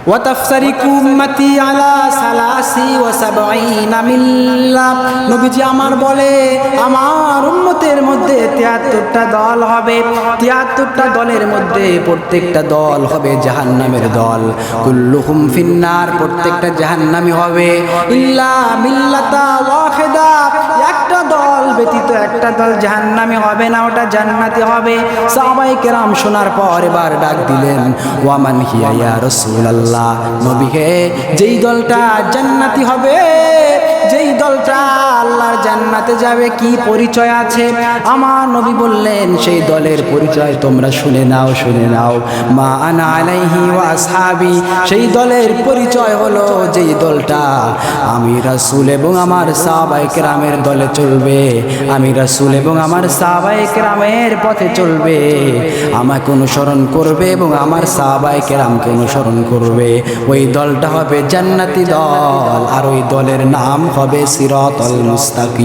ওয়া তাফসারিকু উম্মতি আলা সালাসি ওয়া সাবঈনা মিল্লা। নবীজি আমার বলে আমার উম্মতের মধ্যে 73টা দল হবে, 73টা দলের মধ্যে প্রত্যেকটা দল হবে জাহান্নামের দল। কুল্লুহুম ফিন্নার, প্রত্যেকটা জাহান্নামী হবে। ইল্লা মিল্লাতা ওয়াহিদা, একটা দল ব্যতীত একটা দল জাহান্নামী হবে না, ওটা জান্নাতি হবে। সাহাবায়ে কেরাম শোনার পর এবার ডাক দিলেন, ওয়ামান হিয়া ইয়া রাসূলুল্লাহ, নবী হে যেই দলটা জান্নাতি হবে, যেই দলটা আল্লাহর জান্নাতে যাবে, কি পরিচয় আছে? আমার নবী বললেন সেই দলের পরিচয় তোমরা শুনে নাও, শুনে নাও। মা আনা আলাইহি ওয়া আসহাবি, সেই দলের পরিচয় হলো যেই দলটা আমি রাসূল এবং আমার সাহাবায়ে কেরামের দলে চলবে, আমি রাসূল এবং আমার সাহাবায়ে কেরামের পথে চলবে, আমাকে অনুসরণ করবে এবং আমার সাহাবায়ে কেরামকে অনুসরণ করবে। ওই দলটা হবে জান্নাতি দল, আর ওই দলের নাম হবে সিরাতাল মুস্তাকিম।